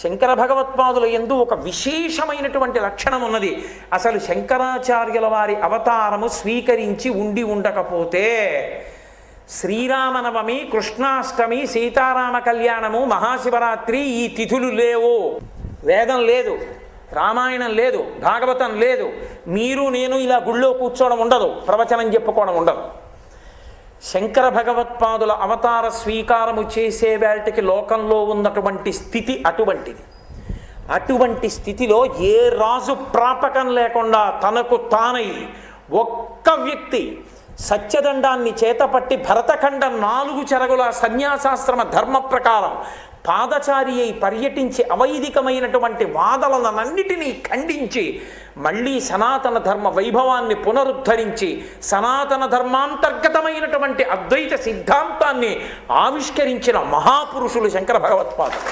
శంకర భగవత్పాదుల యందు ఒక విశేషమైనటువంటి లక్షణం ఉన్నది. అసలు శంకరాచార్యుల వారి అవతారము స్వీకరించి ఉండకపోతే శ్రీరామనవమి, కృష్ణాష్టమి, సీతారామ కళ్యాణము, మహాశివరాత్రి ఈ తిథులు లేవు. వేదం లేదు, రామాయణం లేదు, భాగవతం లేదు, మీరు నేను ఇలా గుళ్ళో కూర్చోవడం ఉండదు, ప్రవచనం చెప్పుకోవడం ఉండదు. శంకర భగవత్పాదుల అవతార స్వీకారము చేసే వేళటికి లోకంలో ఉన్నటువంటి స్థితి అటువంటిది. అటువంటి స్థితిలో ఏ రాజు ప్రాపకం లేకుండా తనకు తానై ఒక్క వ్యక్తి సత్యదండాన్ని చేతపట్టి భరతఖండ 4 చెరగుల సన్యాసాశ్రమ ధర్మ ప్రకారం పాదచారి అయి పర్యటించి అవైదికమైనటువంటి వాదనలన్నిటినీ ఖండించి మళ్ళీ సనాతన ధర్మ వైభవాన్ని పునరుద్ధరించి సనాతన ధర్మాంతర్గతమైనటువంటి అద్వైత సిద్ధాంతాన్ని ఆవిష్కరించిన మహాపురుషులు శంకర భగవత్పాదులు.